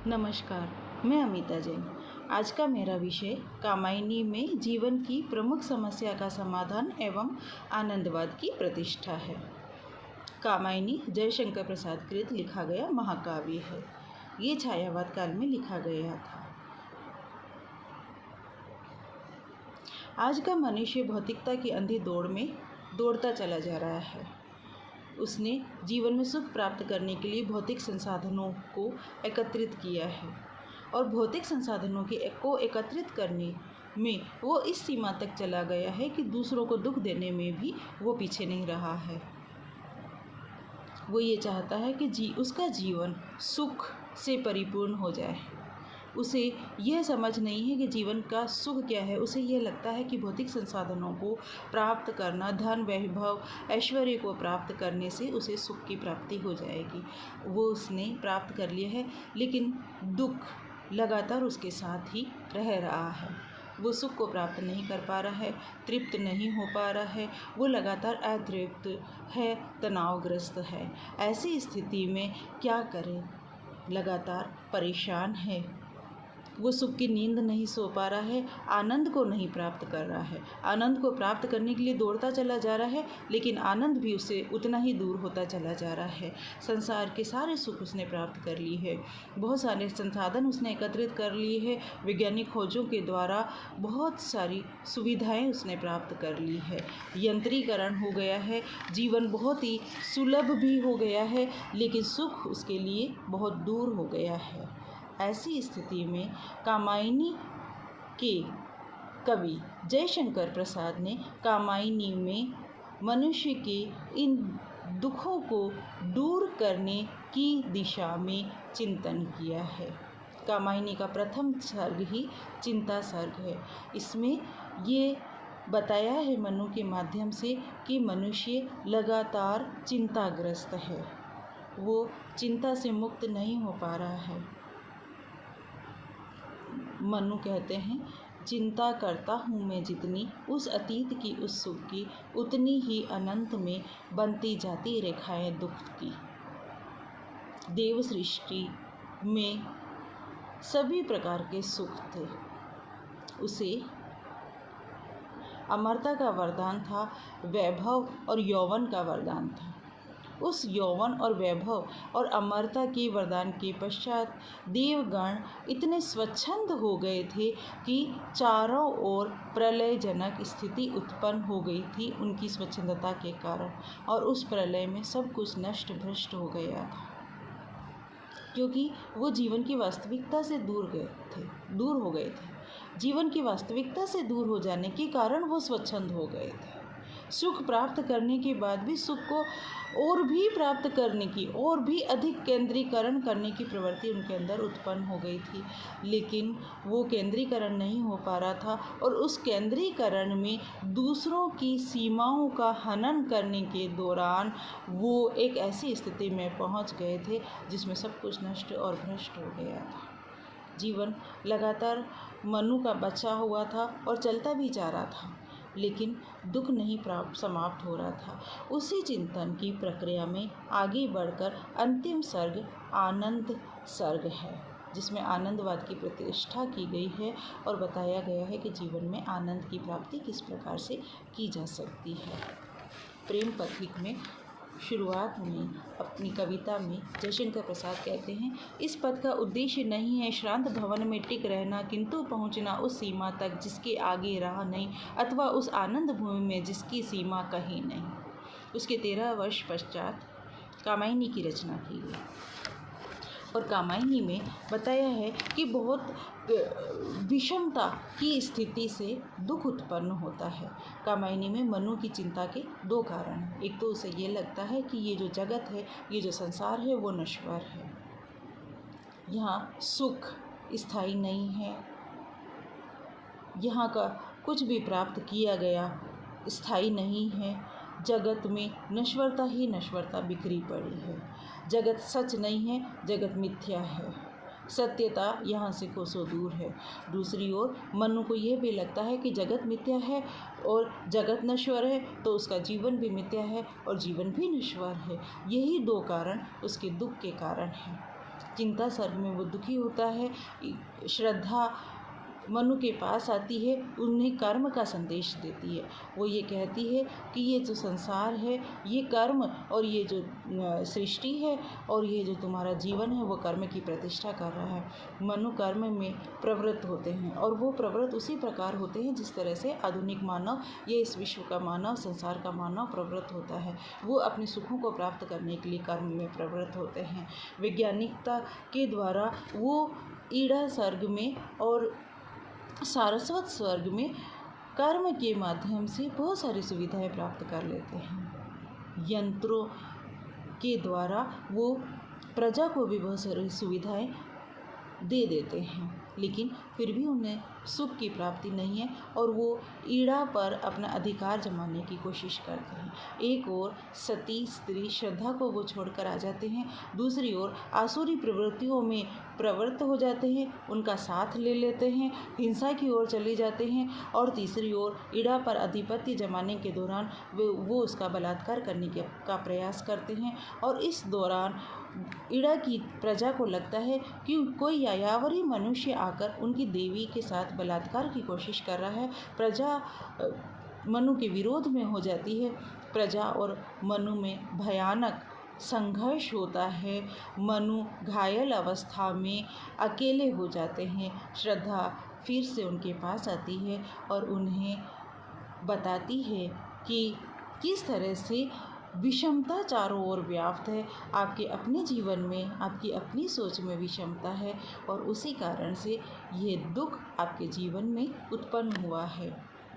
नमस्कार, मैं अमिता जैन। आज का मेरा विषय कामायनी में जीवन की प्रमुख समस्या का समाधान एवं आनंदवाद की प्रतिष्ठा है। कामायनी जयशंकर प्रसाद कृत लिखा गया महाकाव्य है। ये छायावाद काल में लिखा गया था। आज का मनुष्य भौतिकता की अंधी दौड़ में दौड़ता चला जा रहा है। उसने जीवन में सुख प्राप्त करने के लिए भौतिक संसाधनों को एकत्रित किया है और भौतिक संसाधनों को एकत्रित करने में वो इस सीमा तक चला गया है कि दूसरों को दुख देने में भी वो पीछे नहीं रहा है। वो ये चाहता है कि उसका जीवन सुख से परिपूर्ण हो जाए। उसे यह समझ नहीं है कि जीवन का सुख क्या है। उसे यह लगता है कि भौतिक संसाधनों को प्राप्त करना, धन, वैभव, ऐश्वर्य को प्राप्त करने से उसे सुख की प्राप्ति हो जाएगी। वो उसने प्राप्त कर लिया है, लेकिन दुख लगातार उसके साथ ही रह रहा है। वो सुख को प्राप्त नहीं कर पा रहा है, तृप्त नहीं हो पा रहा है। वो लगातार अतृप्त है, तनावग्रस्त है। ऐसी स्थिति में क्या करे? लगातार परेशान है। वो सुख की नींद नहीं सो पा रहा है, आनंद को नहीं प्राप्त कर रहा है। आनंद को प्राप्त करने के लिए दौड़ता चला जा रहा है, लेकिन आनंद भी उससे उतना ही दूर होता चला जा रहा है। संसार के सारे सुख उसने प्राप्त कर लिए है, बहुत सारे संसाधन उसने एकत्रित कर लिए है। वैज्ञानिक खोजों के द्वारा बहुत सारी सुविधाएं उसने प्राप्त कर ली है। यंत्रीकरण हो गया है, जीवन बहुत ही सुलभ भी हो गया है, लेकिन सुख उसके लिए बहुत दूर हो गया है। ऐसी स्थिति में कामायनी के कवि जयशंकर प्रसाद ने कामायनी में मनुष्य के इन दुखों को दूर करने की दिशा में चिंतन किया है। कामायनी का प्रथम सर्ग ही चिंता सर्ग है। इसमें ये बताया है मनु के माध्यम से कि मनुष्य लगातार चिंताग्रस्त है। वो चिंता से मुक्त नहीं हो पा रहा है। मनु कहते हैं, चिंता करता हूँ मैं जितनी, उस अतीत की उस सुख की, उतनी ही अनंत में बनती जाती रेखाएं दुख की। देव सृष्टि में सभी प्रकार के सुख थे। उसे अमरता का वरदान था, वैभव और यौवन का वरदान था। उस यौवन और वैभव और अमरता के वरदान के पश्चात देवगण इतने स्वच्छंद हो गए थे कि चारों ओर प्रलयजनक स्थिति उत्पन्न हो गई थी उनकी स्वच्छंदता के कारण, और उस प्रलय में सब कुछ नष्ट भ्रष्ट हो गया था, क्योंकि वो जीवन की वास्तविकता से दूर हो गए थे। जीवन की वास्तविकता से दूर हो जाने के कारण वो स्वच्छंद हो गए थे। सुख प्राप्त करने के बाद भी सुख को और भी प्राप्त करने की, और भी अधिक केंद्रीकरण करने की प्रवृत्ति उनके अंदर उत्पन्न हो गई थी, लेकिन वो केंद्रीकरण नहीं हो पा रहा था। और उस केंद्रीकरण में दूसरों की सीमाओं का हनन करने के दौरान वो एक ऐसी स्थिति में पहुंच गए थे जिसमें सब कुछ नष्ट और भ्रष्ट हो गया था। जीवन लगातार मनु का बचा हुआ था और चलता भी जा रहा था, लेकिन दुख नहीं समाप्त हो रहा था। उसी चिंतन की प्रक्रिया में आगे बढ़कर अंतिम सर्ग आनंद सर्ग है, जिसमें आनंदवाद की प्रतिष्ठा की गई है और बताया गया है कि जीवन में आनंद की प्राप्ति किस प्रकार से की जा सकती है। प्रेम पथिक में शुरुआत में अपनी कविता में जयशंकर प्रसाद कहते हैं, इस पद का उद्देश्य नहीं है श्रांत भवन में टिक रहना, किंतु पहुंचना उस सीमा तक जिसके आगे राह नहीं, अथवा उस आनंद भूमि में जिसकी सीमा कहीं नहीं। उसके 13 वर्ष पश्चात कामायनी की रचना की गई और कामायनी में बताया है कि बहुत विषमता की स्थिति से दुख उत्पन्न होता है। कामायनी में मनु की चिंता के 2 कारण हैं। एक तो उसे ये लगता है कि ये जो जगत है, ये जो संसार है, वो नश्वर है। यहाँ सुख स्थायी नहीं है। यहाँ का कुछ भी प्राप्त किया गया स्थायी नहीं है। जगत में नश्वरता ही नश्वरता बिखरी पड़ी है। जगत सच नहीं है, जगत मिथ्या है। सत्यता यहाँ से कोसों दूर है। दूसरी ओर मनु को यह भी लगता है कि जगत मिथ्या है और जगत नश्वर है, तो उसका जीवन भी मिथ्या है और जीवन भी नश्वर है। यही 2 कारण उसके दुख के कारण हैं। चिंता सर्ग में वो दुखी होता है। श्रद्धा मनु के पास आती है, उन्हें कर्म का संदेश देती है। वो ये कहती है कि ये जो संसार है, ये कर्म और ये जो सृष्टि है और ये जो तुम्हारा जीवन है वो कर्म की प्रतिष्ठा कर रहा है। मनु कर्म में प्रवृत्त होते हैं और वो प्रवृत्त उसी प्रकार होते हैं जिस तरह से आधुनिक मानव, ये इस विश्व का मानव, संसार का मानव प्रवृत्त होता है। वो अपने सुखों को प्राप्त करने के लिए कर्म में प्रवृत्त होते हैं। वैज्ञानिकता के द्वारा वो ईड़ा सर्ग में और सारस्वत स्वर्ग में कर्म के माध्यम से बहुत सारी सुविधाएं प्राप्त कर लेते हैं। यंत्रों के द्वारा वो प्रजा को भी बहुत सारी सुविधाएं दे देते हैं, लेकिन फिर भी उन्हें सुख की प्राप्ति नहीं है और वो ईड़ा पर अपना अधिकार जमाने की कोशिश करते हैं। एक ओर सती स्त्री श्रद्धा को वो छोड़कर आ जाते हैं, दूसरी ओर आसुरी प्रवृत्तियों में प्रवृत्त हो जाते हैं, उनका साथ ले लेते हैं, हिंसा की ओर चले जाते हैं और तीसरी ओर ईड़ा पर आधिपत्य जमाने के दौरान वो उसका बलात्कार करने का प्रयास करते हैं। और इस दौरान ईड़ा की प्रजा को लगता है कि कोई यायावरी मनुष्य आकर उनकी देवी के साथ बलात्कार की कोशिश कर रहा है। प्रजा मनु के विरोध में हो जाती है। प्रजा और मनु में भयानक संघर्ष होता है। मनु घायल अवस्था में अकेले हो जाते हैं। श्रद्धा फिर से उनके पास आती है और उन्हें बताती है कि किस तरह से विषमता चारों ओर व्याप्त है। आपके अपने जीवन में, आपकी अपनी सोच में विषमता है और उसी कारण से ये दुख आपके जीवन में उत्पन्न हुआ है।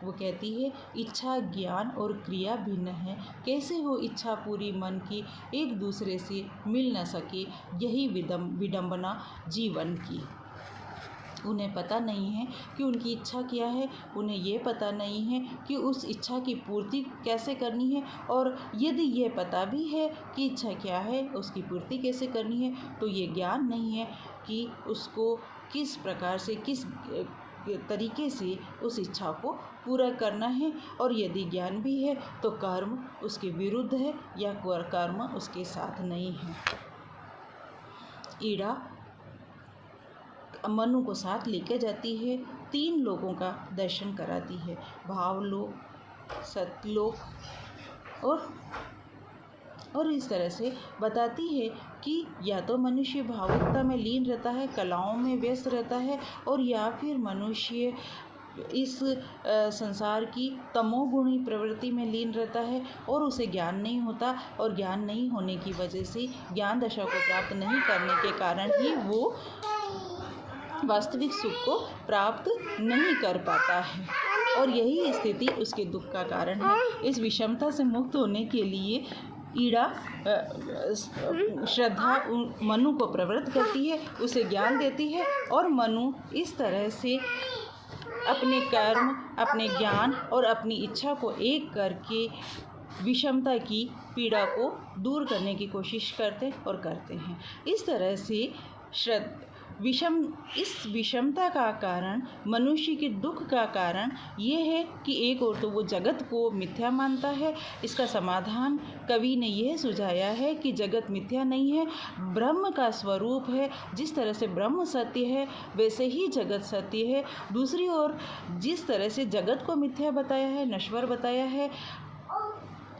वो कहती है, इच्छा, ज्ञान और क्रिया भिन्न है। कैसे हो इच्छा पूरी मन की, एक दूसरे से मिल न सके, यही विडंबना जीवन की। उन्हें पता नहीं है कि उनकी इच्छा क्या है, उन्हें ये पता नहीं है कि उस इच्छा की पूर्ति कैसे करनी है, और यदि ये पता भी है कि इच्छा क्या है, उसकी पूर्ति कैसे करनी है, तो ये ज्ञान नहीं है कि उसको किस प्रकार से, किस तरीके से उस इच्छा को पूरा करना है। और यदि ज्ञान भी है तो कर्म उसके विरुद्ध है या कर्म उसके साथ नहीं है। ईड़ा मनु को साथ लेकर जाती है, 3 लोगों का दर्शन कराती है, भावलोक, सतलोक और इस तरह से बताती है कि या तो मनुष्य भावुकता में लीन रहता है, कलाओं में व्यस्त रहता है, और या फिर मनुष्य इस संसार की तमोगुणी प्रवृत्ति में लीन रहता है और उसे ज्ञान नहीं होता, और ज्ञान नहीं होने की वजह से, ज्ञान दशा को प्राप्त नहीं करने के कारण ही वो वास्तविक सुख को प्राप्त नहीं कर पाता है, और यही स्थिति उसके दुख का कारण है। इस विषमता से मुक्त होने के लिए ईड़ा श्रद्धा मनु को प्रवृत्त करती है, उसे ज्ञान देती है, और मनु इस तरह से अपने कर्म, अपने ज्ञान और अपनी इच्छा को एक करके विषमता की पीड़ा को दूर करने की कोशिश करते हैं। इस तरह से इस विषमता का कारण, मनुष्य के दुख का कारण ये है कि एक और तो वो जगत को मिथ्या मानता है। इसका समाधान कवि ने यह सुझाया है कि जगत मिथ्या नहीं है, ब्रह्म का स्वरूप है। जिस तरह से ब्रह्म सत्य है वैसे ही जगत सत्य है। दूसरी ओर जिस तरह से जगत को मिथ्या बताया है, नश्वर बताया है,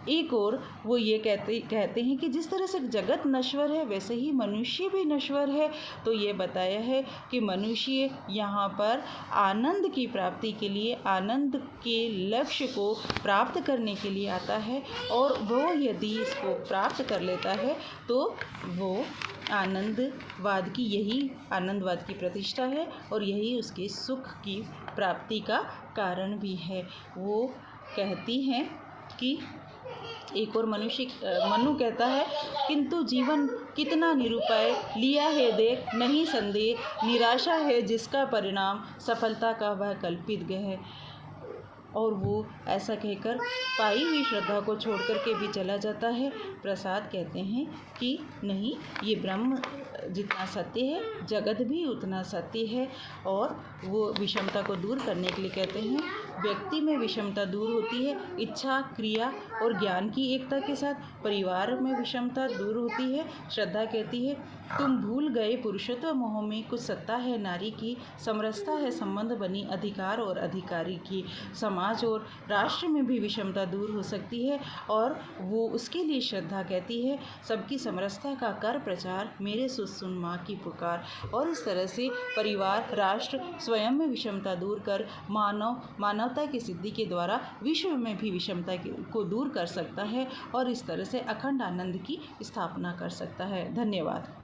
एक और वो ये कहते हैं कि जिस तरह से जगत नश्वर है वैसे ही मनुष्य भी नश्वर है। तो ये बताया है कि मनुष्य यहाँ पर आनंद की प्राप्ति के लिए, आनंद के लक्ष्य को प्राप्त करने के लिए आता है, और वो यदि इसको प्राप्त कर लेता है तो वो आनंदवाद की प्रतिष्ठा है, और यही उसके सुख की प्राप्ति का कारण भी है। वो कहती हैं कि एक और मनु कहता है, किंतु जीवन कितना निरुपाय, लिया है देख नहीं संदेह, निराशा है जिसका परिणाम, सफलता का वह कल्पित है। और वो ऐसा कहकर पाई हुई श्रद्धा को छोड़ कर के भी चला जाता है। प्रसाद कहते हैं कि नहीं, ये ब्रह्म जितना सत्य है जगत भी उतना सत्य है। और वो विषमता को दूर करने के लिए कहते हैं, व्यक्ति में विषमता दूर होती है इच्छा, क्रिया और ज्ञान की एकता के साथ। परिवार में विषमता दूर होती है। श्रद्धा कहती है, तुम भूल गए पुरुषत्व मोह में कुछ सत्ता है नारी की, समरसता है संबंध बनी अधिकार और अधिकारी की। समाज और राष्ट्र में भी विषमता दूर हो सकती है और वो उसके लिए श्रद्धा कहती है, सबकी समरसता का कर प्रचार, मेरे सुन माँ की पुकार। और इस तरह से परिवार, राष्ट्र स्वयं में विषमता दूर कर मानवता की सिद्धि के द्वारा विश्व में भी विषमता को दूर कर सकता है और इस तरह से अखंड आनंद की स्थापना कर सकता है। धन्यवाद।